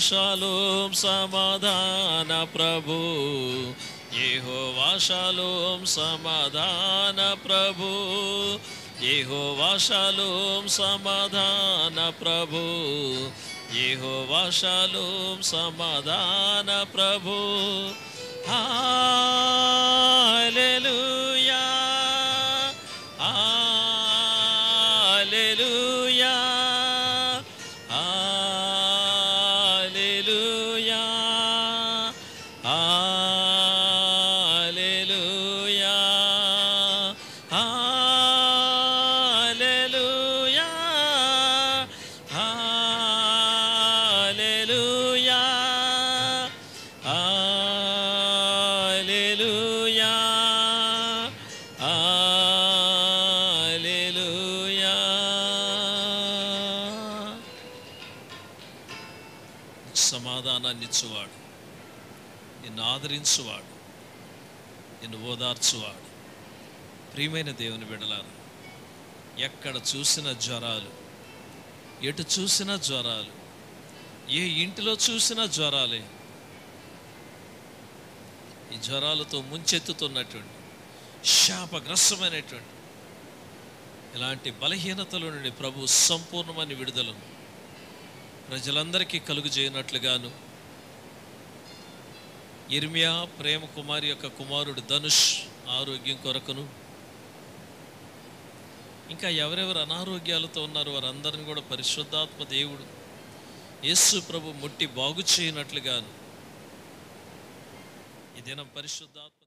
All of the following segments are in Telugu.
షాలోమ్ సమాధాన ప్రభు, యెహోవా షాలోమ్ సమాధాన ప్రభు, యెహోవా షాలోమ్ సమాధాన ప్రభు, యెహోవా షాలోమ్ సమాధాన ప్రభు. హల్లెలూయా హల్లెలూయా హల్లెలూయా హల్లెలూయా హల్లెలూయా హల్లెలూయా హల్లెలూయా హల్లెలూయా. సమాధానాన్ని ఇచ్చువాడు, నిన్ను ఆదరించువాడు, నిన్ను ఓదార్చువాడు. ప్రియమైన దేవుని బిడ్డలారా, ఎక్కడ చూసిన జ్వరాలు, ఎటు చూసినా జ్వరాలు, ఏ ఇంటిలో చూసినా జ్వరాలే. ఈ జ్వరాలతో ముంచెత్తుతున్నటువంటి శాపగ్రస్తమైనటువంటి ఇలాంటి బలహీనతల నుండి ప్రభు సంపూర్ణమైన విడుదలను ప్రజలందరికీ కలుగు చేయనట్లుగాను, ఇర్మియా ప్రేమ కుమారి యొక్క కుమారుడు ధనుష్ ఆరోగ్యం కొరకును, ఇంకా ఎవరెవరు అనారోగ్యాలతో ఉన్నారో వారందరిని కూడా పరిశుద్ధాత్మ దేవుడు యేసు ప్రభు ముట్టి బాగు చేయనట్లుగాను ఈ దినం పరిశుద్ధాత్మ.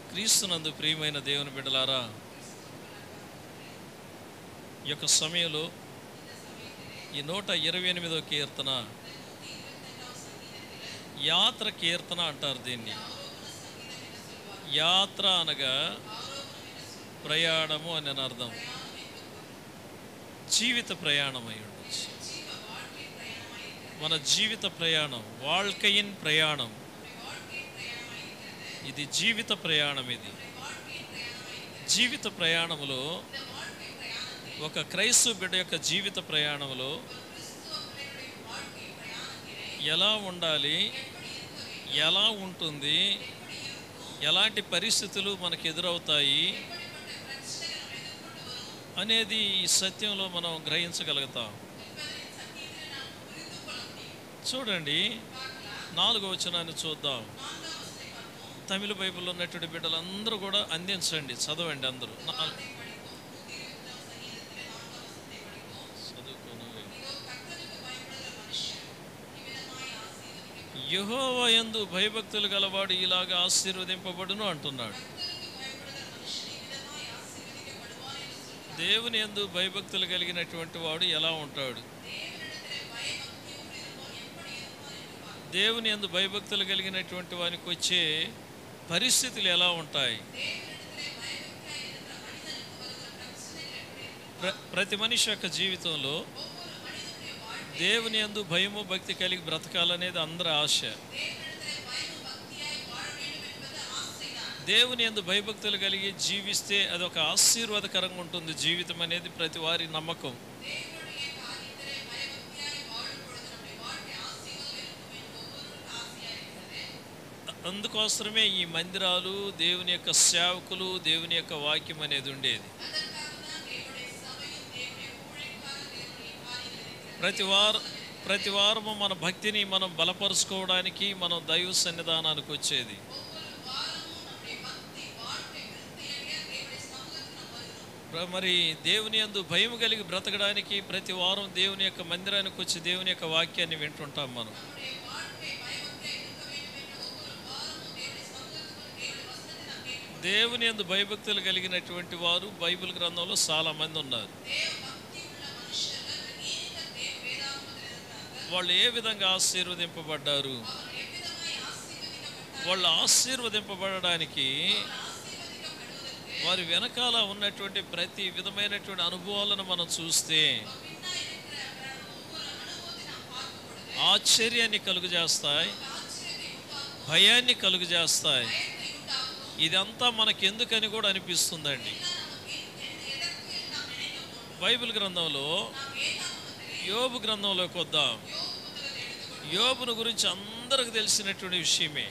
క్రీస్తునందు ప్రియమైన దేవుని బిడ్డలారా, ఈ యొక్క సమయంలో ఈ 128వ కీర్తన యాత్ర కీర్తన అంటారు. దీన్ని యాత్ర అనగా ప్రయాణము అని అర్థం. జీవిత ప్రయాణం అయి ఉండొచ్చు. మన జీవిత ప్రయాణం, వాల్కయిన్ ప్రయాణం, ఇది జీవిత ప్రయాణం. ఇది జీవిత ప్రయాణంలో ఒక క్రైస్తవ బిడ్డ యొక్క జీవిత ప్రయాణంలో ఎలా ఉండాలి, ఎలా ఉంటుంది, ఎలాంటి పరిస్థితులు మనకు ఎదురవుతాయి అనేది ఈ సత్యంలో మనం గ్రహించగలుగుతాం. చూడండి, 4వ వచనాన్ని చూద్దాం. తమిళ బైబిల్లో ఉన్నటువంటి బిడ్డలందరూ కూడా అందించండి, చదవండి అందరూ. యెహోవా యందు భయభక్తులు గలవాడు ఇలాగా ఆశీర్వదింపబడును అంటున్నాడు. దేవుని యందు భయభక్తులు కలిగినటువంటి వాడు ఎలా ఉంటాడు? దేవుని యందు భయభక్తులు కలిగినటువంటి వానికి వచ్చే పరిస్థితులు ఎలా ఉంటాయి? ప్రతి మనిషి యొక్క జీవితంలో దేవుని యందు భయము భక్తి కలిగి బ్రతకాలనేది అందరి ఆశ. దేవుని యందు భయభక్తులు కలిగి జీవిస్తే అదొక ఆశీర్వాదకరంగా ఉంటుంది జీవితం అనేది ప్రతి వారి నమ్మకం. అందుకోసమే ఈ మందిరాలు, దేవుని యొక్క సేవకులు, దేవుని యొక్క వాక్యం అనేది ఉండేది. ప్రతి వారము మన భక్తిని మనం బలపరుచుకోవడానికి మనం దైవ సన్నిధానానికి వచ్చేది. మరి దేవుని యందు భయం కలిగి బ్రతకడానికి ప్రతి వారం దేవుని యొక్క మందిరానికి వచ్చి దేవుని యొక్క వాక్యాన్ని వింటుంటాం మనం. దేవుని యందు భయభక్తులు కలిగినటువంటి వారు బైబిల్ గ్రంథంలో చాలా మంది ఉన్నారు. వాళ్ళు ఏ విధంగా ఆశీర్వదింపబడ్డారు? వాళ్ళు ఆశీర్వదింపబడడానికి వారి వెనకాల ఉన్నటువంటి ప్రతి విధమైనటువంటి అనుభవాలను మనం చూస్తే ఆశ్చర్యాన్ని కలుగజేస్తాయి, భయాన్ని కలుగజేస్తాయి. ఇదంతా మనకెందుకని కూడా అనిపిస్తుందండి. బైబిల్ గ్రంథంలో యోబు గ్రంథంలోకి వద్దాం. యోబును గురించి అందరికి తెలిసినటువంటి విషయమే.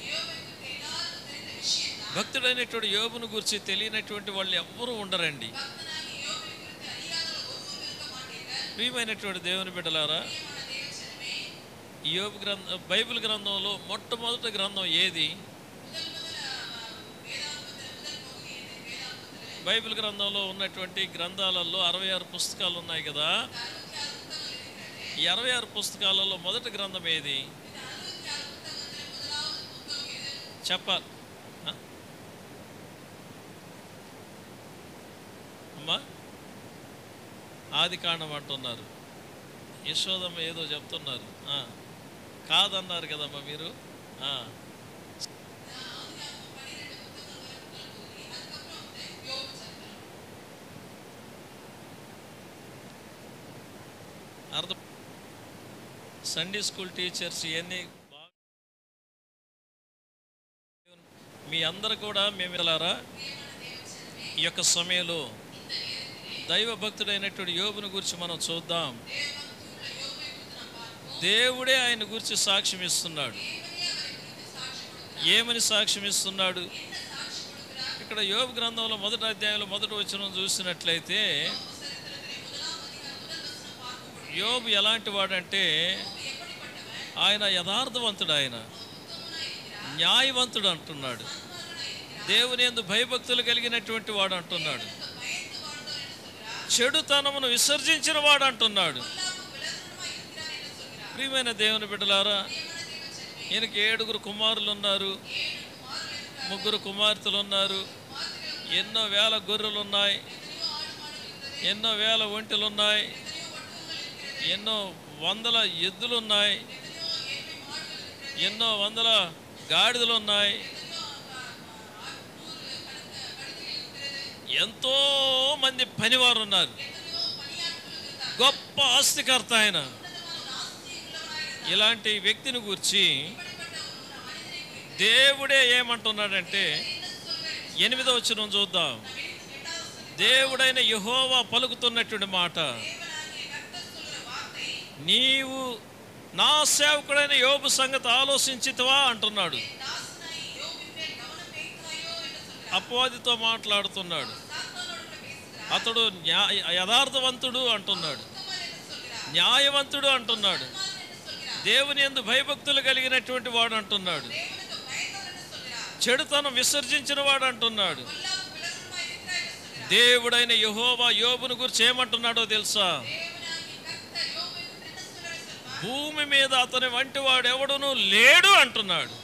భక్తుడైనటువంటి యోబును గురించి తెలియనటువంటి వాళ్ళు ఎవ్వరూ ఉండరండి. ప్రియమైనటువంటి దేవుని బిడ్డలారా, యోబు గ్రంథం, బైబిల్ గ్రంథంలో మొట్టమొదటి గ్రంథం ఏది? బైబిల్ గ్రంథంలో ఉన్నటువంటి గ్రంథాలలో 66 పుస్తకాలు ఉన్నాయి కదా. ఈ 66 పుస్తకాలలో మొదటి గ్రంథం ఏది చెప్పాలి అమ్మా? ఆదికాండం అంటున్నారు. యశోదమ్మ ఏదో చెప్తున్నారు, కాదన్నారు కదమ్మా మీరు. అర్థం. సండే స్కూల్ టీచర్స్ ఇవన్నీ మీ అందరు కూడా మేము వెళ్ళారా? ఈ యొక్క సమయంలో దైవ భక్తుడైనటువంటి యోబుని గురించి మనం చూద్దాం. దేవుడే ఆయన గురించి సాక్ష్యం ఇస్తున్నాడు. ఏమని సాక్ష్యం ఇస్తున్నాడు? ఇక్కడ యోబు గ్రంథంలో మొదటి అధ్యాయంలో మొదటి వచనం చూసినట్లయితే, యోబు ఎలాంటి వాడంటే ఆయన యథార్థవంతుడు, ఆయన న్యాయవంతుడు అంటున్నాడు. దేవుని యందు భయభక్తులు కలిగినటువంటి వాడు అంటున్నాడు. చెడుతనమును విసర్జించిన వాడు అంటున్నాడు. ప్రియమైన దేవుని బిడ్డలారా, ఈయనకి 7 కుమారులు ఉన్నారు, 3 కుమార్తెలు ఉన్నారు, ఎన్నో వేల గొర్రెలు ఉన్నాయి, ఎన్నో వేల ఒంటెలు ఉన్నాయి, ఎన్నో వందల ఎద్దులు ఉన్నాయి, ఎన్నో వందల గాడిదలు ఉన్నాయి, ఎంతో మంది పనివారు ఉన్నారు. గొప్ప ఆస్తికర్త ఆయన. ఇలాంటి వ్యక్తిని గురించి దేవుడే ఏమంటున్నాడంటే, 8వ వచనం చూద్దాం. దేవుడైన యెహోవా పలుకుతున్నటువంటి మాట, నీవు నా సేవకుడైన యోబు సంగతి ఆలోచించితివా అంటున్నాడు. అపవాదితో మాట్లాడుతున్నాడు. అతడు యథార్థవంతుడు అంటున్నాడు, న్యాయవంతుడు అంటున్నాడు, దేవుని యందు భయభక్తులు కలిగినటువంటి వాడు అంటున్నాడు, చెడుతనం విసర్జించిన వాడు అంటున్నాడు. దేవుడైన యెహోవా యోబును గురించి ఏమంటున్నాడో తెలుసా? భూమి మీద అతని వంటి వాడు ఎవడునూ లేడు అంటున్నాడు.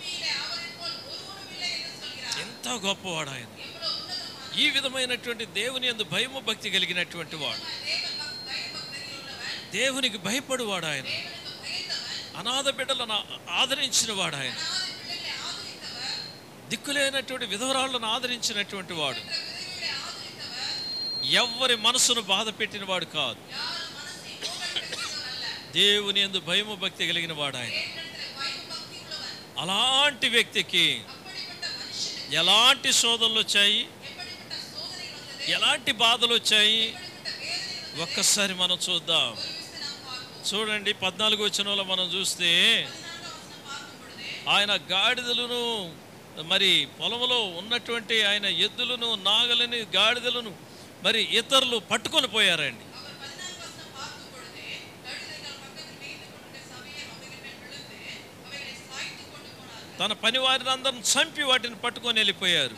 ఎంత గొప్పవాడు ఆయన! ఈ విధమైనటువంటి దేవుని యందు భయము భక్తి కలిగినటువంటి వాడు, దేవునికి భయపడువాడు ఆయన, అనాథ బిడ్డలను ఆదరించిన వాడు ఆయన, దిక్కులేనటువంటి విధవరాళ్లను ఆదరించినటువంటి వాడు, ఎవరి మనసును బాధ పెట్టిన వాడు కాదు. దేవుని యందు భయము భక్తి కలిగిన వాడు ఆయన. అలాంటి వ్యక్తికి ఎలాంటి శోధనలు వచ్చాయి, ఎలాంటి బాధలు వచ్చాయి ఒక్కసారి మనం చూద్దాం. చూడండి, 14వ వచనంలో మనం చూస్తే, ఆయన గాడిదలను, మరి పొలంలో ఉన్నటువంటి ఆయన ఎద్దులను, నాగలని, గాడిదలను మరి ఇతరులు పట్టుకొని పోయారండి. తన పని వారిని అందరం చంపి వాటిని పట్టుకొని వెళ్ళిపోయారు.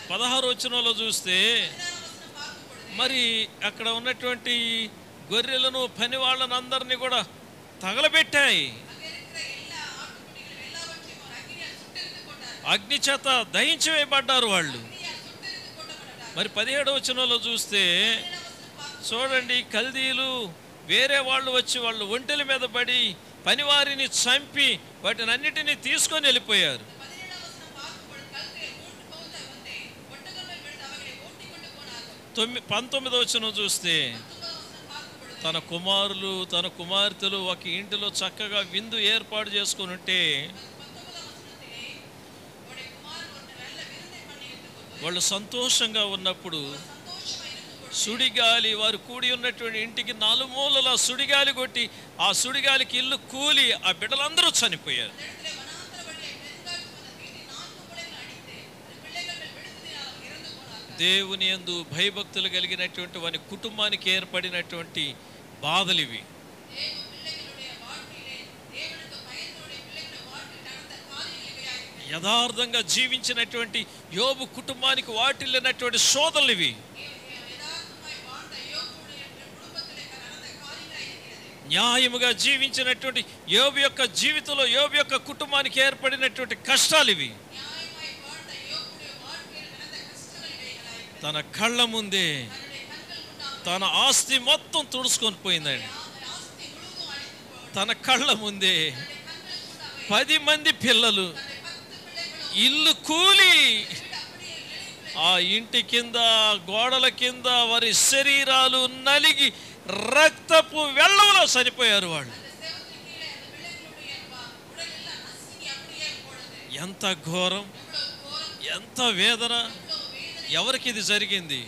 16వ వచనంలో చూస్తే, మరి అక్కడ ఉన్నటువంటి గొర్రెలను, పని వాళ్ళని అందరినీ కూడా తగలబెట్టాయి, అగ్ని చేత దహించి వేయబడ్డారు వాళ్ళు. మరి 17వ వచనంలో చూస్తే చూడండి, కల్దీలు వేరే వాళ్ళు వచ్చి వాళ్ళు ఒంటెల మీద పడి పనివారిని చంపి వాటిని అన్నిటినీ తీసుకొని వెళ్ళిపోయారు. 19వ వచనం చూస్తే, తన కుమారులు, తన కుమార్తెలు ఒక ఇంటిలో చక్కగా విందు ఏర్పాటు చేసుకొని ఉంటే, వాళ్ళు సంతోషంగా ఉన్నప్పుడు సుడిగాలి, వారు కూడి ఉన్నటువంటి ఇంటికి నాలుమూలల సుడిగాలి కొట్టి ఆ సుడిగాలికి ఇల్లు కూలి ఆ బిడ్డలందరూ చనిపోయారు. దేవుని యందు భయభక్తులు కలిగినటువంటి వారి కుటుంబానికి ఏర్పడినటువంటి బాధలు ఇవి. యథార్థంగా జీవించినటువంటి యోబు కుటుంబానికి వాటిల్లినటువంటి శోధనలు ఇవి. న్యాయముగా జీవించినటువంటి యోబు యొక్క జీవితంలో యోబు యొక్క కుటుంబానికి ఏర్పడినటువంటి కష్టాలు ఇవి. తన కళ్ళ ముందే తన ఆస్తి మొత్తం తుడుచుకొని పోయిందండి. తన కళ్ళ ముందే 10 మంది పిల్లలు, ఇల్లు కూలి ఆ ఇంటి కింద గోడల కింద వారి శరీరాలు నలిగి రక్తపు వెల్లంలో చనిపోయారు వాళ్ళు. ఎంత ఘోరం, ఎంత వేదన! ఎవరికి ఇది జరిగింది?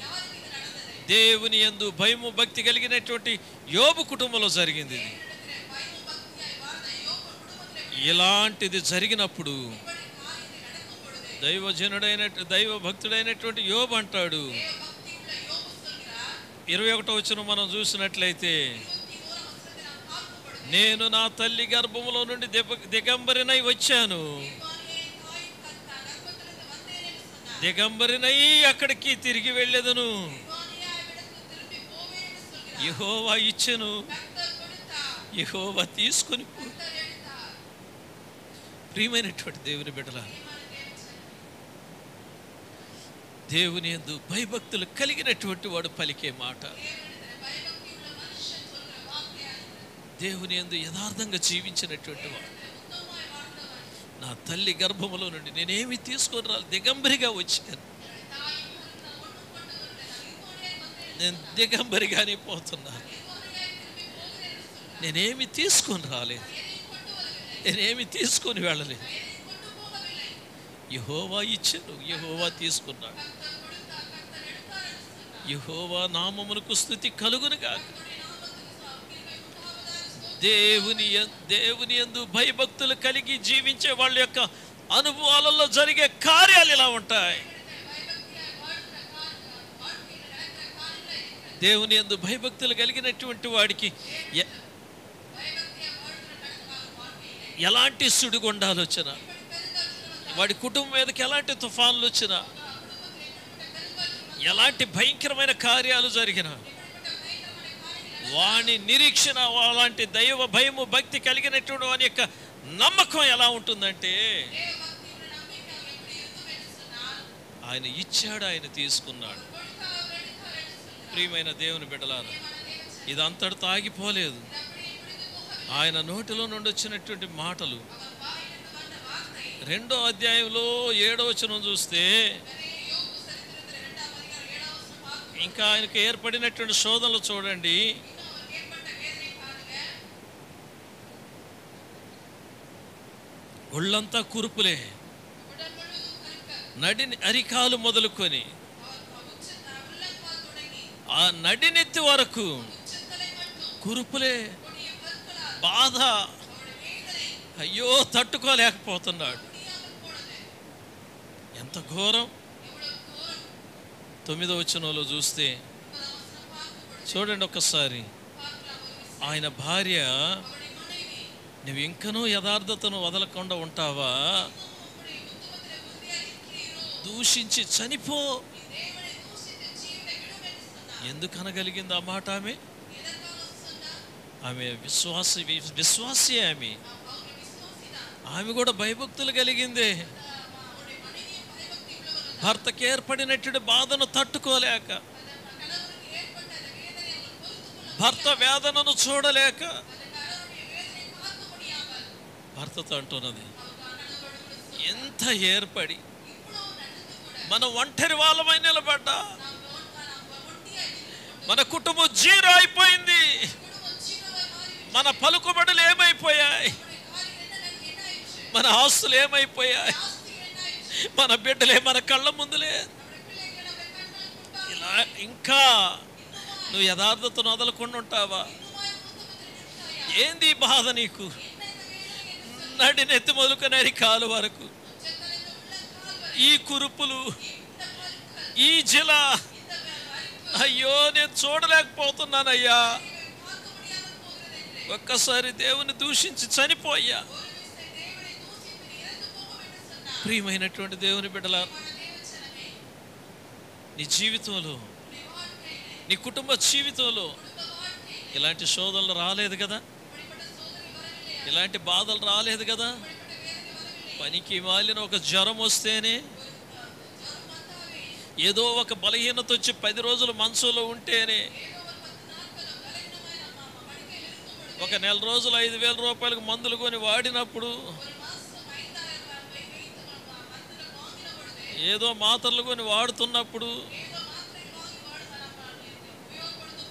దేవుని యందు భయము భక్తి కలిగినటువంటి యోబు కుటుంబంలో జరిగింది. ఇది ఇలాంటిది జరిగినప్పుడు దైవ భక్తుడైనటువంటి యోబు అంటాడు, 21వ వచనం మనం చూసినట్లయితే, నేను నా తల్లి గర్భములో నుండి దిగంబరినై వచ్చాను, దిగంబరినై అక్కడికి తిరిగి వెళ్ళేదను, యెహోవా ఇచ్చెను, యెహోవా తీసుకొని. ప్రియమైనటువంటి దేవుని బిడ్డలా, దేవుని యందు భయభక్తులు కలిగినటువంటి వాడు పలికే మాట, దేవుని యందు యథార్థంగా జీవించినటువంటి వాడు, నా తల్లి గర్భములో నుండి నేనేమి తీసుకొని రాలి, దిగంబరిగా వచ్చాను, నేను దిగంబరిగానే పోతున్నాను, నేనేమి తీసుకొని రాలేదు, నేనేమి తీసుకొని వెళ్ళలేదు. యెహోవా ఇచ్చెను, యెహోవా తీసుకున్నాడు. యెహోవా నామమునకు స్తుతి కలుగునుగాక. దేవుని యందు భయభక్తులు కలిగి జీవించే వాళ్ళ యొక్క అనుభవాలలో జరిగే కార్యాలు ఇలా ఉంటాయి. దేవుని యందు భయభక్తులు కలిగినటువంటి వాడికి ఎలాంటి సుడిగుండాలు వచ్చినా, వాడి కుటుంబం మీదకి ఎలాంటి తుఫాన్లు వచ్చినా, ఎలాంటి భయంకరమైన కార్యాలు జరిగినా, వాని నిరీక్షణ, అలాంటి దైవ భయము భక్తి కలిగినటువంటి వాని యొక్క నమ్మకం ఎలా ఉంటుందంటే, ఆయన ఇచ్చాడు, ఆయన తీసుకున్నాడు. ప్రియమైన దేవుని బిడ్డలారా, ఇది అంతటితో ఆగిపోలేదు. ఆయన నోటిలో నుండి వచ్చినటువంటి మాటలు 2వ అధ్యాయంలో 7వ వచనం చూస్తే, ఇంకా ఆయనకు ఏర్పడినటువంటి శోధనలు చూడండి. ఒళ్ళంతా కురుపులే, నడిని అరికాలు మొదలుకొని ఆ నడినెత్తి వరకు కురుపులే, బాధ, అయ్యో తట్టుకోలేకపోతున్నాడు. ఎంత ఘోరం! 9వ వచనంలో చూస్తే చూడండి ఒక్కసారి, ఆయన భార్య, నువ్వు ఇంకనూ యథార్థతను వదలకుండా ఉంటావా? దూషించి చనిపో. ఎందుకు అనగలిగింది ఆ మాట? ఆమె విశ్వాసి. ఆమె కూడా భయభక్తులు కలిగిందే. భర్తకి ఏర్పడినటువంటి బాధను తట్టుకోలేక, భర్త వేదనను చూడలేక భర్తతో అంటున్నది, ఎంత ఏర్పడి మన ఒంటరి వాళ్ళమై నిలబడ్డా, మన కుటుంబం జీరో అయిపోయింది, మన పలుకుబడులు ఏమైపోయాయి, మన ఆస్తులు ఏమైపోయాయి, మన బిడ్డలే మన కళ్ళ ముందులే. ఇలా ఇంకా నువ్వు యథార్థతను వదలకుండా ఉంటావా? ఏంది బాధ నీకు? నడినెత్తి మొదలుకొని అరికాలు వరకు ఈ కురుపులు, ఈ జిల, అయ్యో నేను చూడలేకపోతున్నానయ్యా. ఒక్కసారి దేవుని దూషించి చనిపోయా. ప్రియమైనటువంటి దేవుని బిడ్డలారా, నీ జీవితంలో, నీ కుటుంబ జీవితంలో ఇలాంటి శోధనలు రాలేదు కదా, ఇలాంటి బాధలు రాలేదు కదా. పనికి మాలిన ఒక జ్వరం వస్తేనే, ఏదో ఒక బలహీనత వచ్చి 10 రోజులు మనసులో ఉంటేనే, ఒక నెల రోజులు 5,000 రూపాయలకు మందులు కొని వాడినప్పుడు, ఏదో మాత్రలు కొని వాడుతున్నప్పుడు,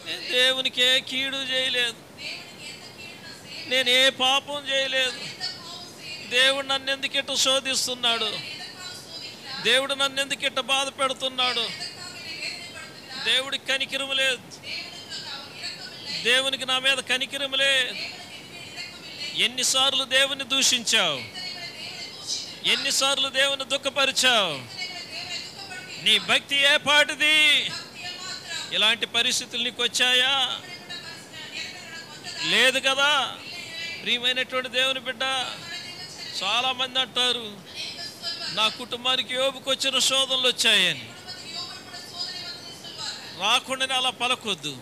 నేను దేవునికి ఏ కీడు చేయలేదు, నేను ఏ పాపం చేయలేదు, దేవుడు నన్ను ఎందుకు ఇట్ట శోధిస్తున్నాడు, దేవుడు నన్ను ఎందుకు ఇట్ట బాధ పెడుతున్నాడు, దేవుడికి కనికరం లేదు, దేవునికి నా మీద కనికరం లేదు. ఎన్నిసార్లు దేవుని దూషించావు, ఎన్నిసార్లు దేవుని దుఃఖపరిచావు, నీ భక్తి ఏ పాటిది? ఇలాంటి పరిస్థితులు నీకు వచ్చాయా? లేదు కదా. ప్రియమైనటువంటి దేవుని బిడ్డ, చాలామంది అంటారు నా కుటుంబానికి యోబుకు వచ్చిన శోధనలు వచ్చాయని. రాకుండానే అలా పలకొద్దు.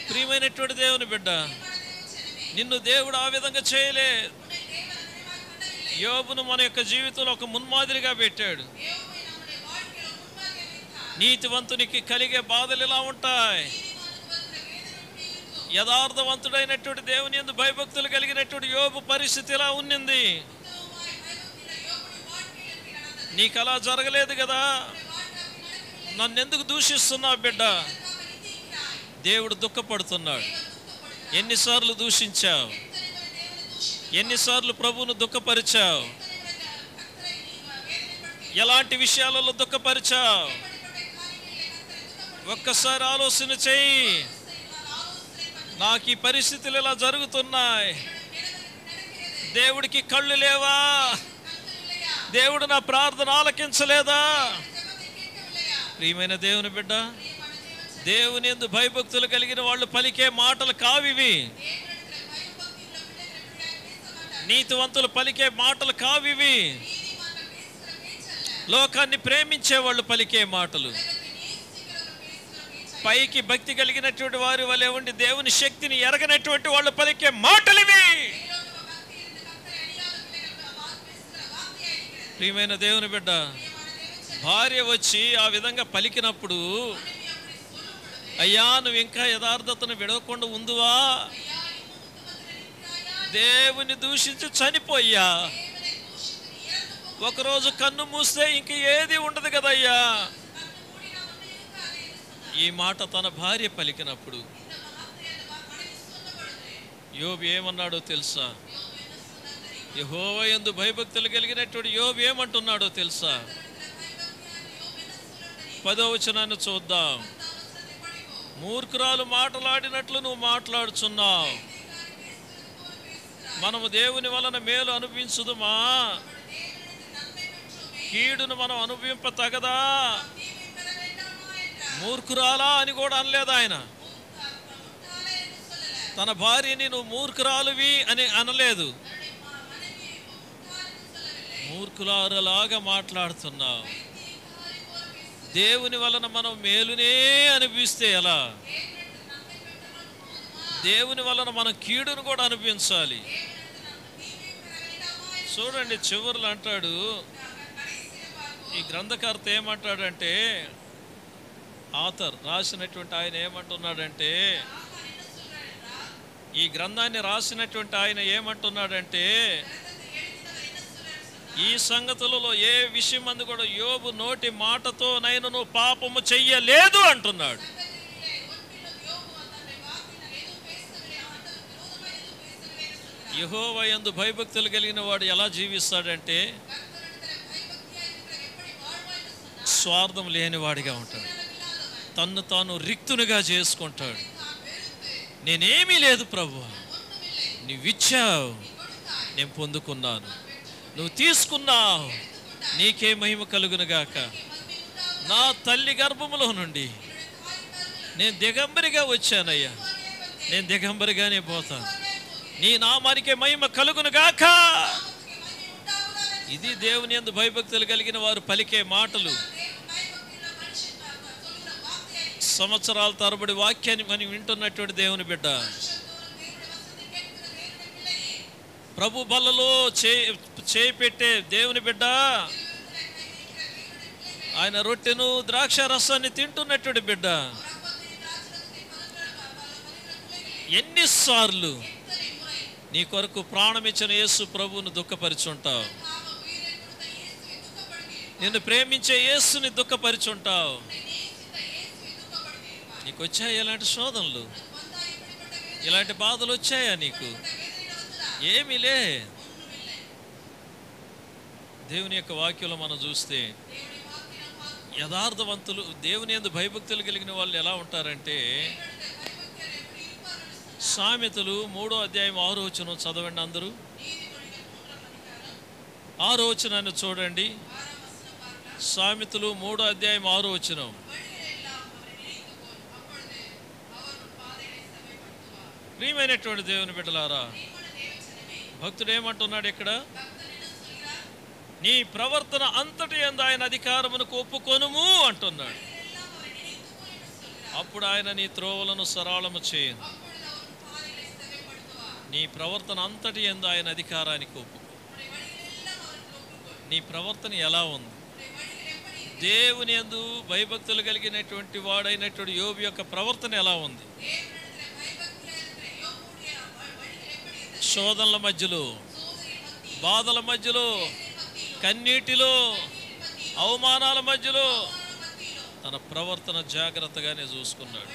ప్రియమైనటువంటి దేవుని బిడ్డ, నిన్ను దేవుడు ఆ విధంగా చేయలేదు. యోబును మన యొక్క జీవితంలో ఒక మున్మాదిరిగా పెట్టాడు. నీతివంతునికి కలిగే బాధలు ఇలా ఉంటాయి. యథార్థవంతుడైనటువంటి దేవుని యందు భయభక్తులు కలిగినటువంటి యోబు పరిస్థితి ఇలా ఉన్నింది. నీకు అలా జరగలేదు కదా. నన్నెందుకు దూషిస్తున్నావు బిడ్డ? దేవుడు దుఃఖపడుతున్నాడు. ఎన్నిసార్లు దూషించావు, ఎన్నిసార్లు ప్రభువును దుఃఖపరిచావు, ఎలాంటి విషయాలలో దుఃఖపరిచావు? ఒక్కసారి ఆలోచన చెయ్యి. నాకు ఈ పరిస్థితులు ఇలా జరుగుతున్నాయి, దేవుడికి కళ్ళు లేవా? దేవుడు నా ప్రార్థన ఆలకించలేదా? ప్రియమైన దేవుని బిడ్డ, దేవుని యందు భయభక్తులు కలిగిన వాళ్ళు పలికే మాటలు కావివి. నీతివంతులు పలికే మాటలు కావివి. లోకాన్ని ప్రేమించే వాళ్ళు పలికే మాటలు, పైకి భక్తి కలిగినటువంటి వారి వలె ఉండి దేవుని శక్తిని ఎరగనటువంటి వాళ్ళు పలికే మాటలు ఇవి. ప్రియమైన దేవుని బిడ్డ, భార్య వచ్చి ఆ విధంగా పలికినప్పుడు, అయ్యా నువ్వు ఇంకా యథార్థతను విడవకుండా ఉందువా? దేవుని దూషించి చనిపోయా. ఒకరోజు కన్ను మూస్తే ఇంక ఏది ఉండదు కదయ్యా. ఈ మాట తన భార్య పలికినప్పుడు యోబు ఏమన్నాడో తెలుసా? యెహోవా యందు భయభక్తులు కలిగినటువంటి యోబు ఏమంటున్నాడో తెలుసా? 10వ వచనాన్ని చూద్దాం. మూర్ఖురాలు మాటలాడినట్లు నువ్వు మాట్లాడుచున్నావు. మనము దేవుని వలన మేలు అనుభవించుదుమా? కీడును మనం అనుభవింప తగదా? మూర్ఖురాలా అని కూడా అనలేదు ఆయన. తన భార్యని నువ్వు మూర్ఖురాలువి అని అనలేదు. మూర్ఖురాలులాగా మాట్లాడుతున్నావు. దేవుని వలన మనం మేలునే అనుభవిస్తే ఎలా? దేవుని వలన మనం కీడును కూడా అనుభవించాలి. చూడండి, చివరిలో అంటాడు, ఈ గ్రంథకర్త ఏమంటాడంటే, ఆథర్ రాసినటువంటి ఆయన ఏమంటున్నాడంటే, ఈ గ్రంథాన్ని రాసినటువంటి ఆయన ఏమంటున్నాడంటే, ఈ సంగతులలో ఏ విషయం అందు కూడా యోబు నోటి మాటతో నైనను పాపము చెయ్యలేదు అంటున్నాడు. యెహోవా యందు భయభక్తులు కలిగిన వాడు ఎలా జీవిస్తాడంటే స్వార్థం లేనివాడిగా ఉంటాడు. తన్ను తాను రిక్తునిగా చేసుకుంటాడు. నేనేమీ లేదు ప్రభువా, నువ్విచ్చావు, నేను పొందుకున్నాను, నువ్వు తీసుకున్నావు, నీకే మహిమ కలుగునుగాక. నా తల్లి గర్భములో నుండి నేను దిగంబరిగా వచ్చానయ్యా, నేను దిగంబరిగానే పోతాను, నీ నామానికే మహిమ కలుగునుగాక. ఇది దేవుని యందు భయభక్తులు కలిగిన వారు పలికే మాటలు. సంవత్సరాల తరబడి వాక్యాన్ని మనం వింటున్నటువంటి దేవుని బిడ్డ, ప్రభు బల్లలో చేయి పెట్టే దేవుని బిడ్డ, ఆయన రొట్టెను ద్రాక్ష రసాన్ని తింటున్నటువంటి బిడ్డ, ఎన్నిసార్లు నీ కొరకు ప్రాణమిచ్చిన యేసు ప్రభువును దుఃఖపరిచుంటావు, నిన్ను ప్రేమించే యేసుని దుఃఖపరిచుంటావు. నీకు వచ్చాయి ఇలాంటి శోధనలు, ఇలాంటి బాధలు వచ్చాయా నీకు? ఏమీలే. దేవుని యొక్క వాక్యంలో మనం చూస్తే యథార్థవంతులు, దేవుని యందు భయభక్తులు కలిగిన వాళ్ళు ఎలా ఉంటారంటే, సామెతలు 3వ అధ్యాయం 6వ వచనం చదవండి అందరూ. 6వ వచనాన్ని చూడండి. సామెతలు 3వ అధ్యాయం 6వ వచనం. ప్రియమైనటువంటి దేవుని బిడ్డలారా, భక్తుడు ఏమంటున్నాడు ఇక్కడ? నీ ప్రవర్తన అంతటి యందు ఆయన అధికారమునకు ఒప్పుకొనుము అంటున్నాడు. అప్పుడు ఆయన నీ త్రోవలను సరళము చేయను. నీ ప్రవర్తన అంతటి యందు ఆయన అధికారానికి ఒప్పుకో. నీ ప్రవర్తన ఎలా ఉంది? దేవుని యందు భయభక్తులు కలిగినటువంటి వాడైనటువంటి యోబు యొక్క ప్రవర్తన ఎలా ఉంది? శోధనల మధ్యలో, బాధల మధ్యలో, కన్నీటిలో, అవమానాల మధ్యలో తన ప్రవర్తన జాగ్రత్తగానే చూసుకున్నాడు.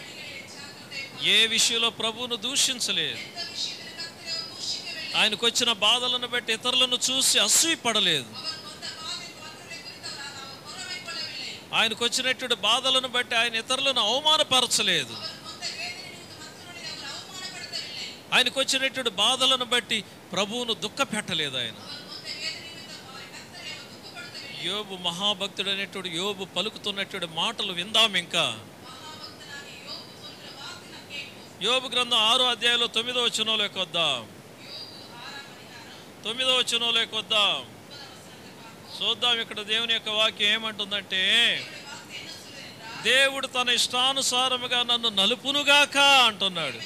ఏ విషయంలో ప్రభువును దూషించలేదు. ఆయనకు వచ్చిన బాధలను బట్టి ఇతరులను చూసి అసూయపడలేదు. ఆయనకు వచ్చినటువంటి బాధలను బట్టి ఆయన ఇతరులను అవమానపరచలేదు. ఆయనకు వచ్చినటువంటి బాధలను బట్టి ప్రభువును దుఃఖపెట్టలేదు. ఆయన యోబు మహాభక్తుడు అనేటువంటి యోబు పలుకుతున్నటువంటి మాటలు విందాం. ఇంకా యోబు గ్రంథం 6వ అధ్యాయంలో 9వ వచనంలోకి వద్దాం. 9వ వచనంలోకి వద్దాం, చూద్దాం. ఇక్కడ దేవుని యొక్క వాక్యం ఏమంటుందంటే, దేవుడు తన ఇష్టానుసారముగా నన్ను నలుపునుగాక అంటున్నాడు.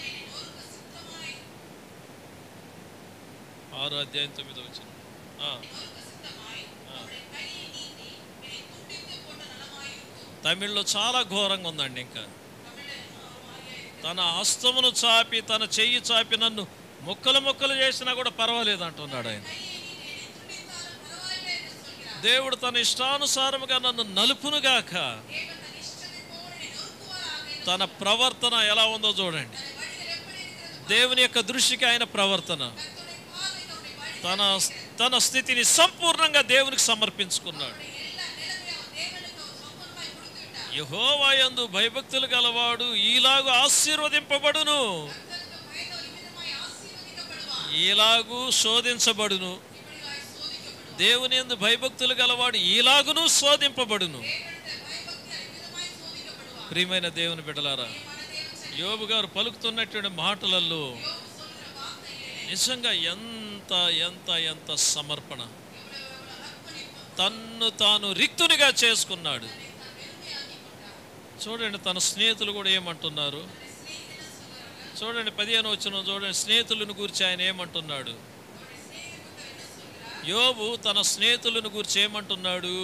6వ అధ్యాయం 9వ వచనం. తమిళ్లో చాలా ఘోరంగా ఉందండి. ఇంకా తన హస్తమును చాపి, తన చెయ్యి చాపి నన్ను ముక్కలు ముక్కలు చేసినా కూడా పర్వాలేదు అంటున్నాడు ఆయన. దేవుడు తన ఇష్టానుసారముగా నన్ను నలుపునుగాక. తన ప్రవర్తన ఎలా ఉందో చూడండి. దేవుని యొక్క దృష్టికి ఆయన ప్రవర్తన, తన స్థితిని సంపూర్ణంగా దేవునికి సమర్పించుకున్నాడు. యెహోవా యందు భయభక్తులు గలవాడు ఈలాగు ఆశీర్వదింపబడును, ఈలాగు శోధించబడును. దేవుని యందు భయభక్తులు గలవాడు ఈలాగును శోధింపబడును. ప్రియమైన దేవుని బిడ్డలారా, యోబు గారు పలుకుతున్నటువంటి మాటలలో నిజంగా ఎంత ఎంత ఎంత సమర్పణ, తన్ను తాను రిక్తునిగా చేసుకున్నాడు. చూడండి, తన స్నేహితులు కూడా ఏమంటున్నారు చూడండి. 15వ వచనం చూడండి. స్నేహితులను గురించి ఆయన ఏమంటున్నాడు? యోబు తన స్నేహితులను గురించి ఏమంటున్నాడు?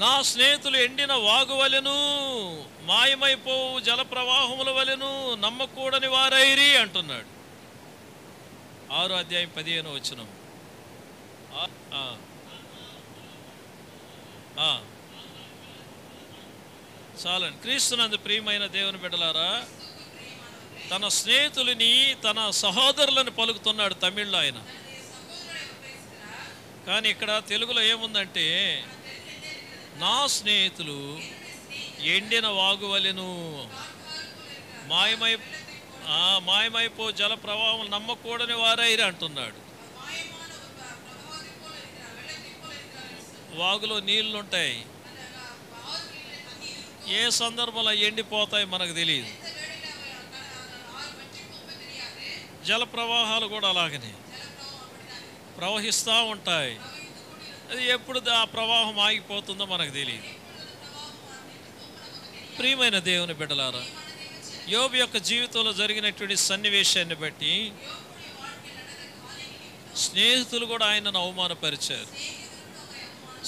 నా స్నేహితులు ఎండిన వాగు వలెను, మాయమైపోవు జల ప్రవాహముల వలెను నమ్మకూడని వారైరి అంటున్నాడు. 6వ అధ్యాయం 15వ వచనం. చాలండి. క్రీస్తునందు ప్రియమైన దేవుని బిడ్డలారా, తన స్నేహితులని, తన సహోదరులను పలుకుతున్నాడు తమిళ్లో ఆయన. కానీ ఇక్కడ తెలుగులో ఏముందంటే, నా స్నేహితులు ఎండిన వాగువలెను మాయమై మాయమైపో జల ప్రవాహం నమ్మకూడని వారైరు అంటున్నాడు. వాగులో నీళ్లుంటాయి, ఏ సందర్భంలో ఎండిపోతాయి మనకు తెలియదు. జల ప్రవాహాలు కూడా అలాగనే ప్రవహిస్తూ ఉంటాయి. అది ఎప్పుడు ఆ ప్రవాహం ఆగిపోతుందో మనకు తెలియదు. ప్రియమైన దేవుని బిడ్డలారా, యోబు యొక్క జీవితంలో జరిగినటువంటి సన్నివేశాన్ని బట్టి స్నేహితులు కూడా ఆయనను అవమానపరిచారు,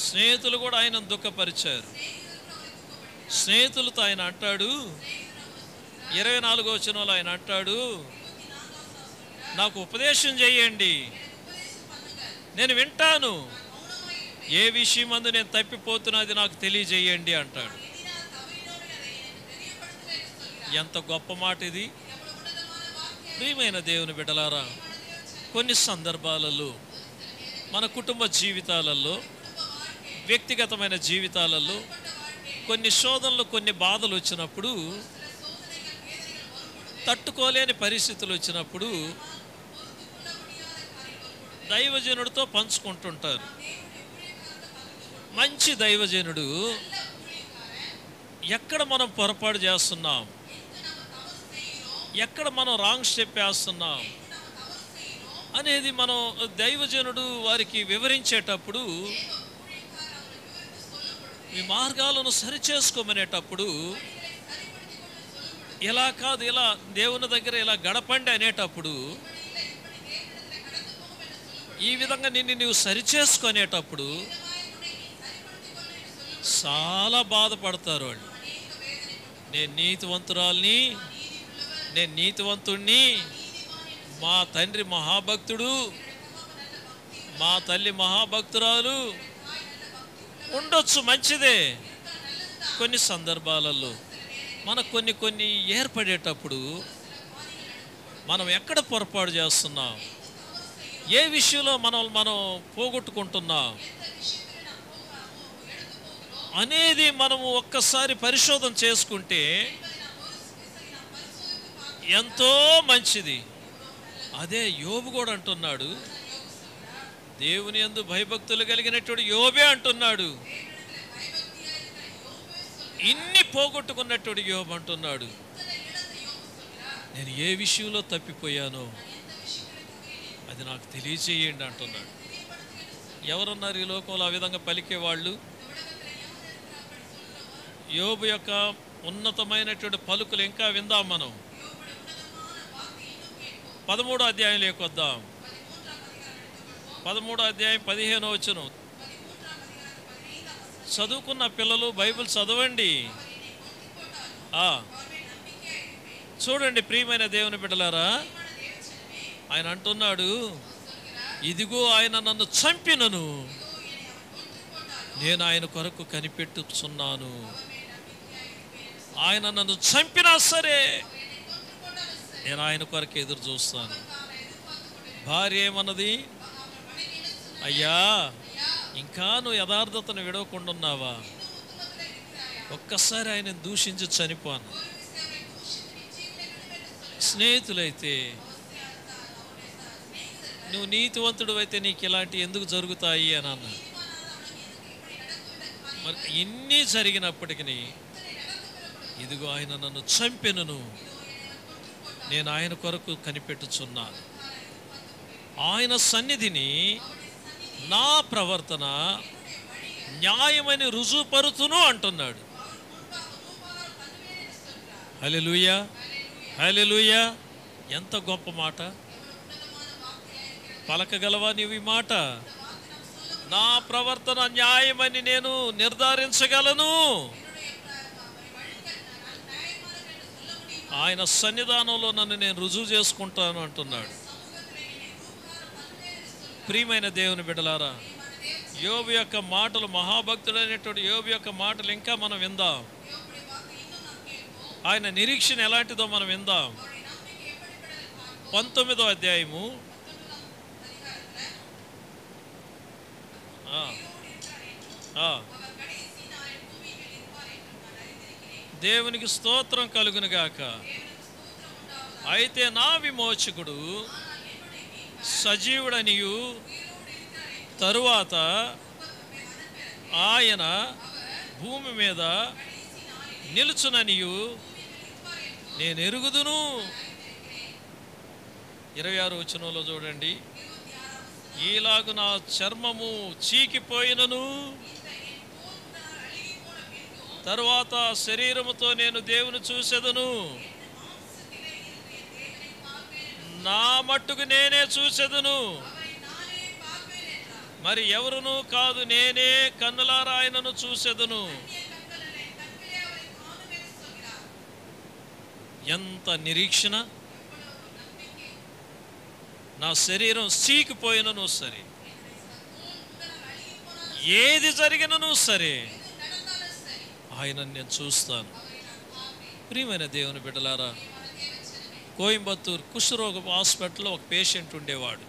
స్నేహితులు కూడా ఆయనను దుఃఖపరిచారు. స్నేహితులతో ఆయన అంటాడు, 24వ వచనంలో ఆయన అంటాడు, నాకు ఉపదేశం చేయండి, నేను వింటాను, ఏ విషయం అందు నేను తప్పిపోతున్నది నాకు తెలియజేయండి అంటాడు. ఎంత గొప్ప మాట ఇది! ప్రియమైన దేవుని బిడ్డలారా, కొన్ని సందర్భాలలో మన కుటుంబ జీవితాలలో, వ్యక్తిగతమైన జీవితాలలో కొన్ని శోధనలు, కొన్ని బాధలు వచ్చినప్పుడు, తట్టుకోలేని పరిస్థితులు వచ్చినప్పుడు దైవజనుడితో పంచుకుంటుంటారు. మంచి దైవజనుడు ఎక్కడ మనం పొరపాటు చేస్తున్నాం, ఎక్కడ మనం రాంగ్ స్టెప్ వేస్తున్నాం అనేది మనం దైవజనుడు వారికి వివరించేటప్పుడు, ఈ మార్గాలను సరిచేసుకోమనేటప్పుడు, ఇలా కాదు, ఇలా దేవుని దగ్గర ఇలా గడపండి అనేటప్పుడు, ఈ విధంగా నిన్ను నువ్వు సరిచేసుకునేటప్పుడు చాలా బాధపడతారు వాళ్ళు. నేను నీతివంతురాల్ని, నేను నీతివంతుణ్ణి, మా తండ్రి మహాభక్తుడు, మా తల్లి మహాభక్తురాలు ఉండొచ్చు, మంచిదే. కొన్ని సందర్భాలలో మనకు కొన్ని ఏర్పడేటప్పుడు మనం ఎక్కడ పొరపాటు చేస్తున్నాం, ఏ విషయంలో మనం పోగొట్టుకుంటున్నాం అనేది మనము ఒక్కసారి పరిశోధన చేసుకుంటే ఎంతో మంచిది. అదే యోబు కూడా అంటున్నాడు, దేవుని యందు భయభక్తులు కలిగినటువంటి యోబే అంటున్నాడు, ఇన్ని పోగొట్టుకున్నటువంటి యోబు అంటున్నాడు, నేను ఏ విషయంలో తప్పిపోయానో అది నాకు తెలియచేయండి అంటున్నాడు. ఎవరున్నారు ఈ లోకంలో ఆ విధంగా పలికేవాళ్ళు? యోబు యొక్క ఉన్నతమైనటువంటి పలుకులు ఇంకా విందాం మనం. 13వ అధ్యాయంలోకి వద్దాం. 13వ అధ్యాయం 15వ వచనం. చదువుకున్న పిల్లలు బైబిల్ చదవండి. చూడండి ప్రియమైన దేవుని బిడ్డలారా, ఆయన అంటున్నాడు, ఇదిగో ఆయన నన్ను చంపినను నేను ఆయన కొరకు కనిపెట్టుచున్నాను. ఆయన నన్ను చంపినా సరే నేను ఆయన కొరకు ఎదురు చూస్తాను. భార్య ఏమన్నది? అయ్యా, ఇంకా నువ్వు యథార్థతను విడవకుండా ఉన్నావా? ఒక్కసారి ఆయన దూషించి చనిపోను. స్నేహితులైతే, నువ్వు నీతివంతుడు అయితే నీకు ఇలాంటి ఎందుకు జరుగుతాయి అని అన్నా. మరి ఇన్ని జరిగినప్పటికీ ఇదిగో ఆయన నన్ను చంపెను, నేను ఆయన కొరకు కనిపెట్టుచున్నాను. ఆయన సన్నిధిని నా ప్రవర్తన న్యాయమని రుజువుపరుతును అంటున్నాడు. హల్లెలూయా, హల్లెలూయా. ఎంత గొప్ప మాట! పలకగలవా నీవు ఈ మాట? నా ప్రవర్తన న్యాయమని నేను నిర్ధారించగలను. ఆయన సన్నిధానంలో నన్ను నేను రుజువు చేసుకుంటాను అంటున్నాడు. ప్రియమైన దేవుని బిడ్డలారా, యోబు యొక్క మాటలు, మహాభక్తుడైనటువంటి యోబు యొక్క మాటలు ఇంకా మనం విందాం. ఆయన నిరీక్షణ ఎలాంటిదో మనం విందాం. 19వ అధ్యాయము దేవునికి స్తోత్రం కలుగును గాక. అయితే నా విమోచకుడు సజీవుడనియు తరువాత ఆయన భూమి మీద నిలుచుననియు నేను ఎరుగుదును. 26వ వచనంలో చూడండి. ఈలాగు నా చర్మము చీకిపోయినను తరువాత శరీరముతో నేను దేవుని చూసెదను. నా మట్టుకు నేనే చూసెదను, మరి ఎవరునూ కాదు, నేనే కన్నులారా ఆయనను చూసెదను. ఎంత నిరీక్షణ! నా శరీరం చీకిపోయినను సరే, ఏది జరిగినను సరే ఆయనను నేను చూస్తాను. ప్రియమైన దేవుని బిడ్డలారా, కోయంబత్తూరు కుష్ఠరోగ హాస్పిటల్లో ఒక పేషెంట్ ఉండేవాడు.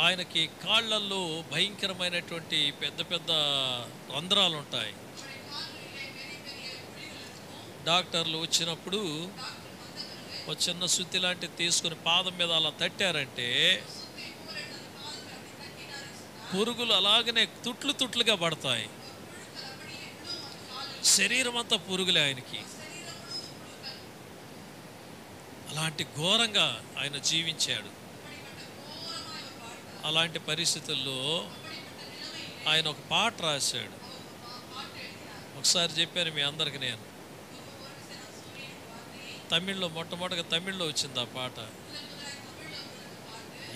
ఆయనకి కాళ్ళల్లో భయంకరమైనటువంటి పెద్ద పెద్ద రంధ్రాలు ఉంటాయి. డాక్టర్లు వచ్చినప్పుడు ఒక చిన్న సుత్తి లాంటిది తీసుకుని పాదం మీద అలా తట్టారంటే పురుగులు అలాగనే తుట్లు తుట్లుగా పడతాయి. శరీరం అంతా పురుగులే ఆయనకి. అలాంటి ఘోరంగా ఆయన జీవించాడు. అలాంటి పరిస్థితుల్లో ఆయన ఒక పాట రాశాడు. ఒకసారి చెప్పాను మీ అందరికి నేను. తమిళ్లో మొట్టమొదటిగా తమిళ్లో వచ్చింది ఆ పాట.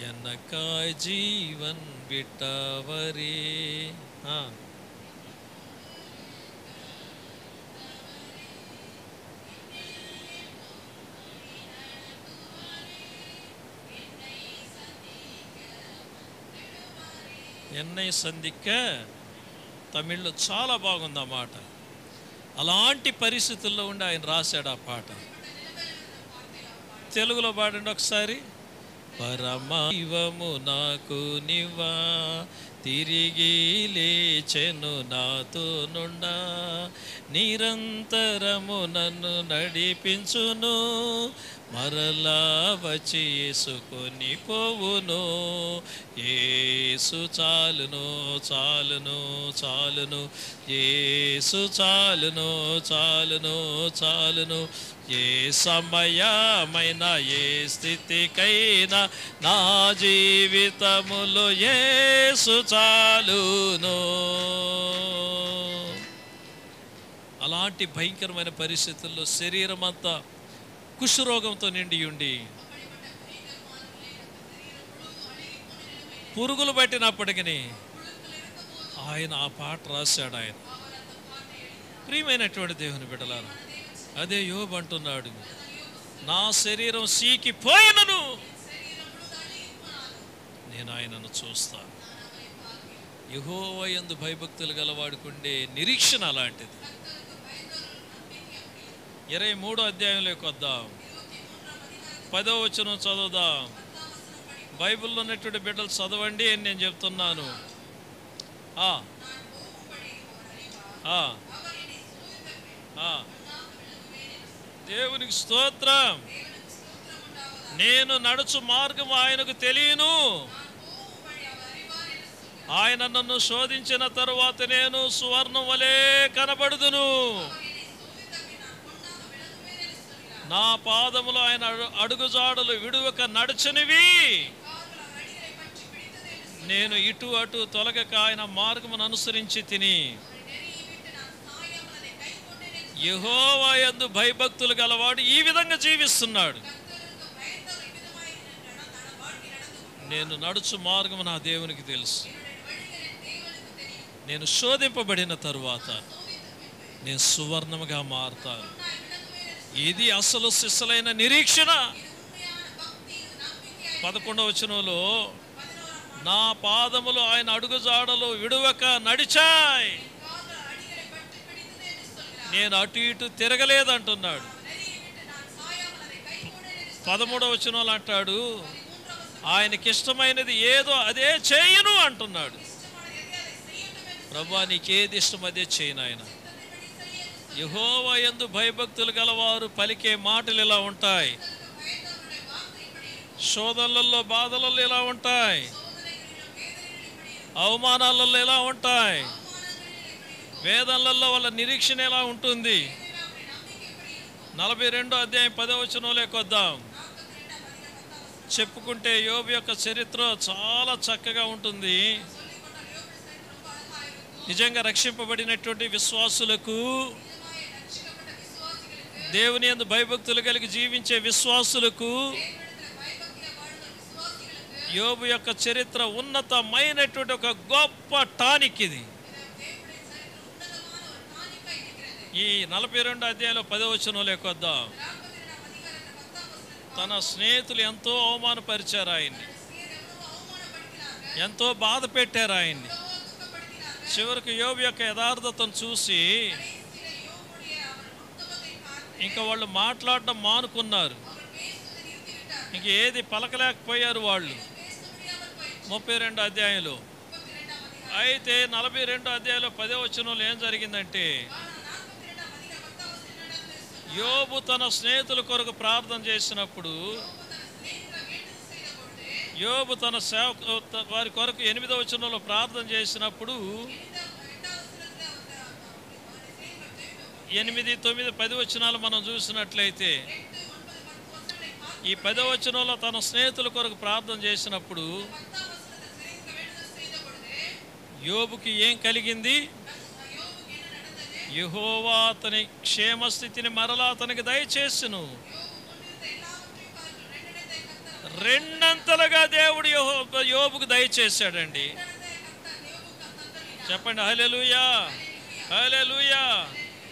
ఎన్నకాయ్ జీవన్ విట్టవరే. ఎన్నై సంధిక్క తమిళ్లో చాలా బాగుంది ఆ మాట. అలాంటి పరిస్థితుల్లో ఉండి ఆయన రాశాడు ఆ పాట. తెలుగులో పాడండి ఒకసారి. పరమశివము నాకు నివ్వా, తిరిగి లేచెను నాతో నుండా, నిరంతరము నన్ను నడిపించును, మరలా వచ్చి యేసుకొని పోవును. యేసు చాలును చాలును చాలును, యేసు చాలును చాలును చాలును, ఏ సమయమైనా ఏ స్థితికైనా నా జీవితములో యేసు చాలును. అలాంటి భయంకరమైన పరిస్థితుల్లో శరీరం అంతా కుష్ఠరోగంతో నిండి ఉండి పురుగులు పట్టినప్పటికీ ఆయన ఆ పాట రాశాడు. ఆయన ప్రియమైనటువంటి దేవుని బిడ్డలారా, అదే యోబు అంటున్నాడు, నా శరీరం సీకిపోయినను నేను ఆయనను చూస్తాను. యెహోవా యందు భయభక్తులు గలవాడుకుండే నిరీక్షణ అలాంటిది. 23వ అధ్యాయంలోకి వద్దాం. 10వ వచనం చదువుదాం. బైబిల్లో ఉన్నటువంటి బిడ్డలు చదవండి అని నేను చెప్తున్నాను. దేవునికి స్తోత్రం. నేను నడుచు మార్గం ఆయనకు తెలియను. ఆయన నన్ను శోధించిన తరువాత నేను సువర్ణం వలె కనబడుదును. నా పాదములు ఆయన అడుగుజాడలు విడువక నడుచనివి. నేను ఇటు అటు తొలగక ఆయన మార్గమును అనుసరించి తిని. యెహోవా యందు భయభక్తులు గలవాడు ఈ విధంగా జీవిస్తున్నాడు. నేను నడుచు మార్గము నా దేవునికి తెలుసు. నేను శోధింపబడిన తరువాత నేను సువర్ణముగా మారుతాను. ఇది అసలు సిసలైన నిరీక్షణ. 11వ వచనంలో నా పాదములు ఆయన అడుగుజాడలు విడువక నడిచాయి, నేను అటు ఇటు తిరగలేదంటున్నాడు. 13వ వచనంలో అంటాడు, ఆయనకి ఇష్టమైనది ఏదో అదే చేయను అంటున్నాడు. ప్రభువా నీకేది ఇష్టం అదే చేయి నాయన. యెహోవా యందు భయభక్తులు గలవారు పలికే మాటలు ఇలా ఉంటాయి. శోధనలలో బాధలలో ఇలా ఉంటాయి, అవమానాలలో ఎలా ఉంటాయి, వేదనలలో వాళ్ళ నిరీక్షణ ఎలా ఉంటుంది. 42వ అధ్యాయం 10వ వచనంలోకి వద్దాం. చెప్పుకుంటే యోబు యొక్క చరిత్ర చాలా చక్కగా ఉంటుంది. నిజంగా రక్షింపబడినటువంటి విశ్వాసులకు, దేవుని యందు భయభక్తులు కలిగి జీవించే విశ్వాసులకు యోబు యొక్క చరిత్ర ఉన్నతమైనటువంటి ఒక గొప్ప టానిక్ ఇది. ఈ 42వ అధ్యాయంలో 10వ వచనంలోకి వద్దాం. తన స్నేహితులు ఎంతో అవమానపరిచారు ఆయన్ని, ఎంతో బాధ పెట్టారు ఆయన్ని. చివరికి యోబు యొక్క యథార్థతను చూసి ఇంకా వాళ్ళు మాట్లాడడం మానుకున్నారు, ఇంక ఏది పలకలేకపోయారు వాళ్ళు. 32వ అధ్యాయంలో అయితే 42వ అధ్యాయంలో 10వ వచనంలో ఏం జరిగిందంటే, యోబు తన స్నేహితుల కొరకు ప్రార్థన చేసినప్పుడు, యోబు తన వారి కొరకు 8వ వచనంలో ప్రార్థన చేసినప్పుడు 8, 9, 10 వచనాలు మనం చూసినట్లయితే, ఈ 10వ వచనంలో తన స్నేహితుల కొరకు ప్రార్థన చేసినప్పుడు యోబుకి ఏం కలిగింది? యెహోవా అతని క్షేమస్థితిని మరలా అతనికి దయచేసును, రెండంతలుగా దేవుడు యోబుకు దయచేశాడండి. చెప్పండి హల్లెలూయా, హల్లెలూయా.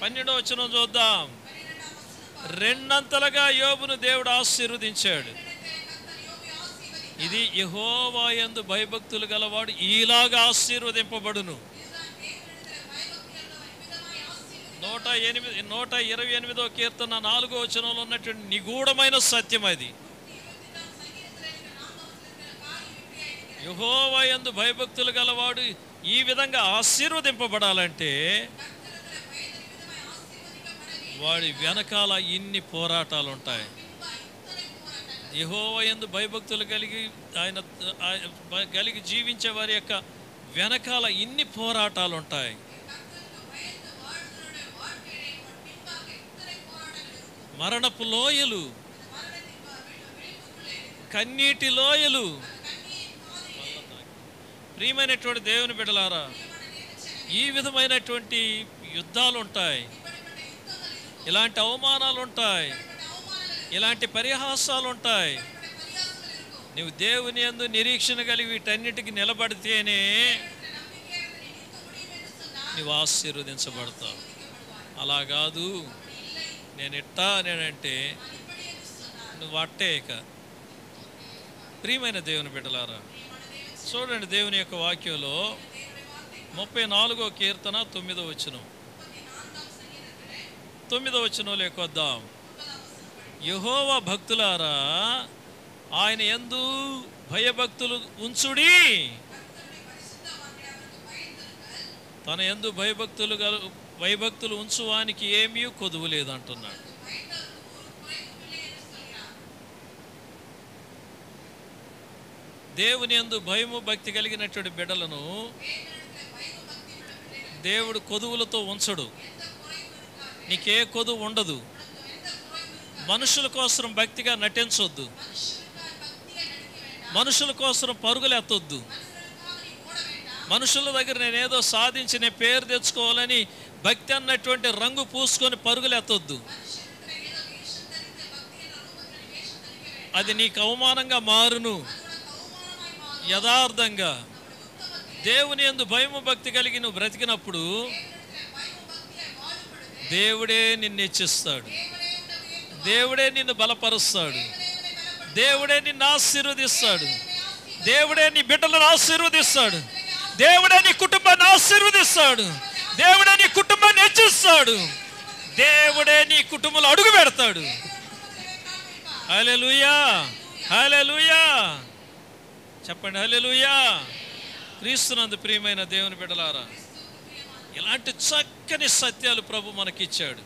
12వ వచనం చూద్దాం. రెండంతలుగా యోబును దేవుడు ఆశీర్వదించాడు. ఇది యెహోవా యందు భయభక్తులు గలవాడు ఇలాగా ఆశీర్వదింపబడును. 128వ కీర్తన 4వ వచనంలో ఉన్నటువంటి నిగూఢమైన సత్యం అది. యెహోవా యందు భయభక్తులు గలవాడు ఈ విధంగా ఆశీర్వదింపబడాలంటే వాడి వెనకాల ఇన్ని పోరాటాలు ఉంటాయి. యెహోవా యందు భయభక్తులు కలిగి జీవించే వారి యొక్క వెనకాల ఇన్ని పోరాటాలు ఉంటాయి. మరణపు లోయలు, కన్నీటి లోయలు. ప్రియమైనటువంటి దేవుని బిడ్డలారా, ఈ విధమైనటువంటి యుద్ధాలు ఉంటాయి, ఇలాంటి అవమానాలు ఉంటాయి, ఇలాంటి పరిహాసాలు ఉంటాయి. నువ్వు దేవుని యందు నిరీక్షణ కలిగి వీటన్నిటికీ నిలబడితేనే నువ్వు ఆశీర్వదించబడతావు. అలా కాదు నేనంటే నువ్వు అట్టేక. ప్రియమైన దేవుని బిడ్డలారా, చూడండి దేవుని యొక్క వాక్యంలో 34వ కీర్తన 9వ వచనం. 9వ వచనంలోకి వద్దాం. యెహోవా భక్తులారా ఆయన యందు భయభక్తులు ఉంచుడి, తన యందు భయభక్తులు ఉంచువానికి ఏమీ కొదువు లేదంటున్నాడు. దేవుని యందు భయము భక్తి కలిగినటువంటి బిడ్డలను దేవుడు కొదువులతో ఉంచడు. నీకే కొదువు ఉండదు. మనుషుల కోసం భక్తిగా నటించొద్దు, మనుషుల కోసం పరుగులు ఎత్తొద్దు. మనుషుల దగ్గర నేనేదో సాధించి నేను పేరు తెచ్చుకోవాలని భక్తి అన్నటువంటి రంగు పూసుకొని పరుగులు ఎత్తొద్దు. అది నీకు అవమానంగా మారును. యథార్థంగా దేవుని యందు భయము భక్తి కలిగి నువ్వు బ్రతికినప్పుడు దేవుడే నిన్ను హెచ్చిస్తాడు, దేవుడే నిన్ను బలపరుస్తాడు, దేవుడే నిన్ను ఆశీర్వదిస్తాడు, దేవుడే నీ బిడ్డలను ఆశీర్వదిస్తాడు, దేవుడే నీ కుటుంబాన్ని ఆశీర్వదిస్తాడు, దేవుడే నీ కుటుంబాన్ని హెచ్చిస్తాడు, దేవుడే నీ కుటుంబంలో అడుగు పెడతాడు. హల్లెలూయా, హల్లెలూయా. చెప్పండి హల్లెలూయా. క్రీస్తునందు ప్రియమైన దేవుని బిడ్డలారా, ఇలాంటి చక్కని సత్యాలు ప్రభు మనకిచ్చాడు.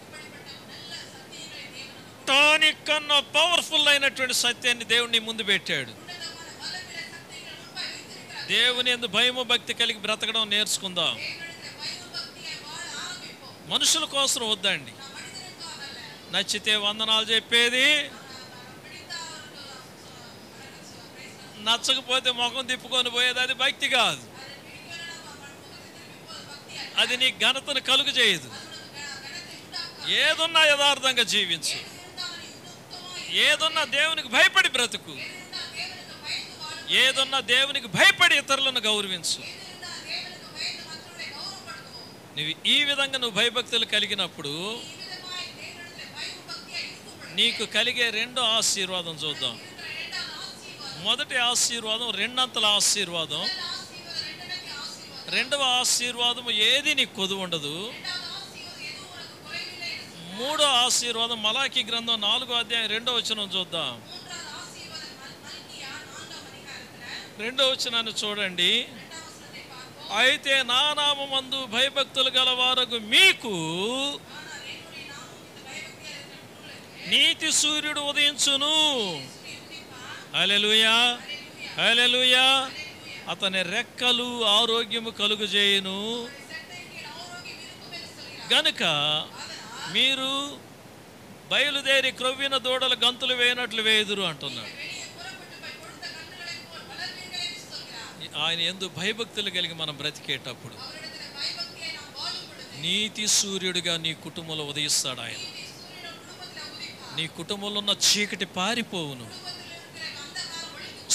టానిక్ కన్నా పవర్ఫుల్ అయినటువంటి సత్యాన్ని దేవుని ముందు పెట్టాడు. దేవుని యందు భయము భక్తి కలిగి బ్రతకడం నేర్చుకుందాం. మనుషుల కోసం వద్దండి. నచ్చితే వందనాలు చెప్పేది, నచ్చకపోతే ముఖం తిప్పుకొని పోయేది, అది భక్తి కాదు. అది నీ ఘనతను కలుగు చేయదు. ఏదున్నా యథార్థంగా జీవించు, ఏదున్నా దేవునికి భయపడి బ్రతుకు, ఏదున్నా దేవునికి భయపడి ఇతరులను గౌరవించు. నువ్వు ఈ విధంగా నువ్వు భయభక్తులు కలిగినప్పుడు నీకు కలిగే రెండో ఆశీర్వాదం చూద్దాం. మొదటి ఆశీర్వాదం రెండంతల ఆశీర్వాదం. రెండవ ఆశీర్వాదం ఏది నీకు కొదువు ఉండదు. మూడో ఆశీర్వాదం మలాకి గ్రంథం 4వ అధ్యాయం 2వ వచనం చూద్దాం. 2వ వచనాన్ని చూడండి. అయితే నా నామమందు భయభక్తులు గలవారగు మీకు నీతి సూర్యుడు ఉదయించును. హల్లెలూయా, హల్లెలూయా. అతని రెక్కలు ఆరోగ్యము కలుగజేయును గనుక మీరు బయలుదేరి క్రొవ్విన దూడల గంతులు వేయనట్లు వేయుదురు అంటున్నాడు. ఆయన యందు భయభక్తులు కలిగి మనం బ్రతికేటప్పుడు నీతి సూర్యుడిగా నీ కుటుంబంలో ఉదయిస్తాడు. ఆయన నీ కుటుంబంలో ఉన్న చీకటి పారిపోవును.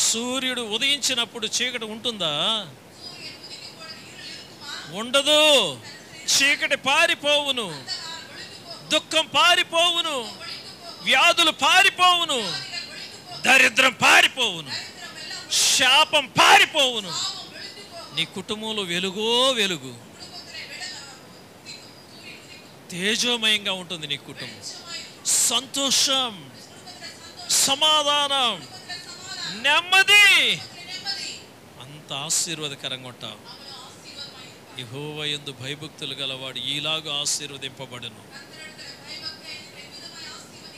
సూర్యుడు ఉదయించినప్పుడు చీకటి ఉంటుందా? ఉండదు. చీకటి పారిపోవును, దుఃఖం పారిపోవును, వ్యాధులు పారిపోవును, దరిద్రం పారిపోవును, శాపం పారిపోవును. నీ కుటుంబంలో వెలుగో వెలుగు, తేజోమయంగా ఉంటుంది నీ కుటుంబం. సంతోషం, సమాధానం, నెమ్మది, అంత ఆశీర్వాదకరంగా ఉంటావు. యెహోవా యందు భయభక్తులు గలవాడు ఈలాగా ఆశీర్వదింపబడును.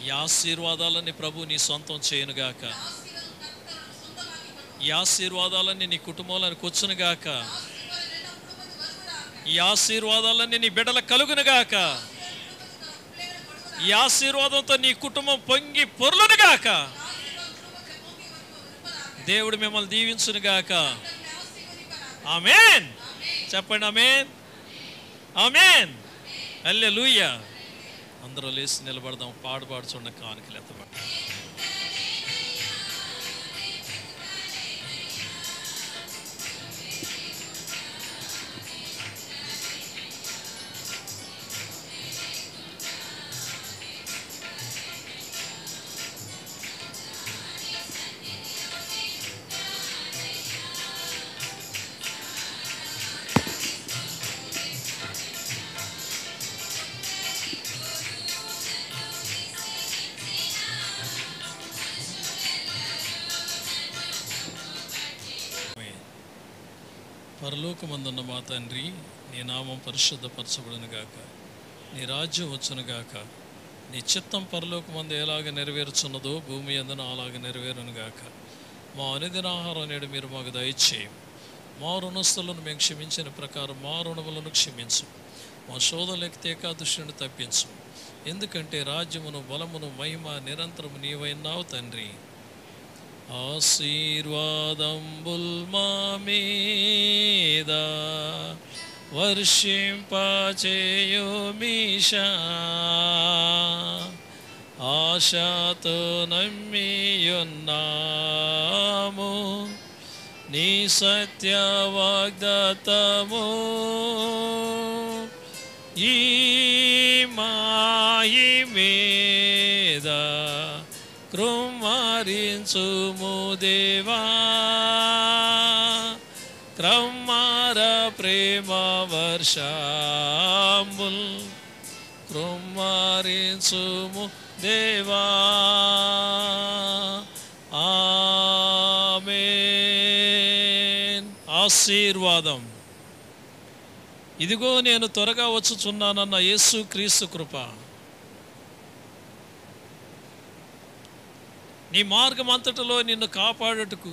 ఈ ఆశీర్వాదాలన్నీ ప్రభు నీ సొంతం చేయనుగాక. ఈ ఆశీర్వాదాలన్నీ నీ కుటుంబంలోనికి వచ్చునుగాక. ఈ ఆశీర్వాదాలన్నీ నీ బిడ్డలకు కలుగునుగాక. ఈ ఆశీర్వాదంతో నీ కుటుంబం పొంగి పొర్లునుగాక. దేవుడు మిమ్మల్ని దీవించునుగాక. ఆమేన్. చెప్పండి ఆమేన్, ఆమేన్, హల్లెలూయా. అందరూ లేచి నిలబడదాం. పాడు చూడ కానుకలు ఎత్తబడ్డా. పరలోకమందున్న మా తండ్రి, నీ నామం పరిశుద్ధపరచబడునుగాక. నీ రాజ్యం వచ్చునుగాక. నీ చిత్తం పరలోకమందు ఎలాగ నెరవేరుచున్నదో భూమి అందున అలాగ నెరవేరునుగాక. మా అనుదిన ఆహారం నేడు మీరు మాకు దయచేయం. మా రుణస్తులను మేము క్షమించిన ప్రకారం మా రుణములను క్షమించు. మా శోధనలకు ఏకాదశిని తప్పించు. ఎందుకంటే రాజ్యమును, బలమును, మహిమ నిరంతరము నీవైనావు తండ్రి. ఆశీర్వాదంబుల్ మా మీద వర్షింపచేయుమీశా. ఆశతో నమ్మియున్నాము నీ సత్య వాగ్దాతము. ఈ మాయి మీద కృమ్మరించుము దేవా. క్రమ్మర ప్రేమ వర్షంబుల్ కృమ్మరించుము దేవా. ఆమేన్. ఆశీర్వాదం ఇదిగో నేను త్వరగా వచ్చుచున్నానన్న యేసు క్రీస్తు కృప, నీ మార్గం అంతటిలో నిన్ను కాపాడుటకు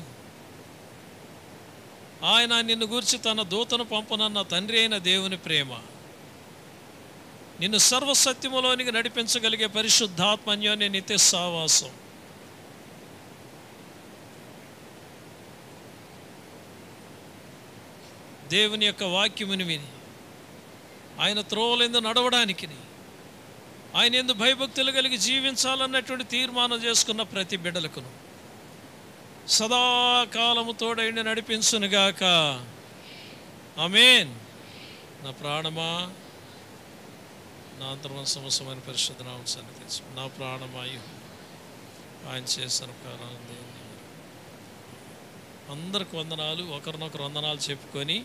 ఆయన నిన్ను గూర్చి తన దూతను పంపనన్న తండ్రి అయిన దేవుని ప్రేమ, నిన్ను సర్వసత్యములోనికి నడిపించగలిగే పరిశుద్ధాత్మ అన్యోన్య నిత్య సావాసం, దేవుని యొక్క వాక్యముని విని ఆయన త్రోవలందు నడవడానికి, ఆయన యందు భయభక్తులు కలిగి జీవించాలన్నటువంటి తీర్మానం చేసుకున్న ప్రతి బిడ్డలకును సదాకాలము తోడైండి నడిపించునుగాక. ఆమేన్. నా ప్రాణమా నా అంతర్మ సమస్తమైన పరిశుద్ధ నామమున సన్నిధించు. నా ప్రాణమాయు ఆయన చేసిన ప్రాణాలను అందరికి వందనాలు. ఒకరినొకరు వందనాలు చెప్పుకొని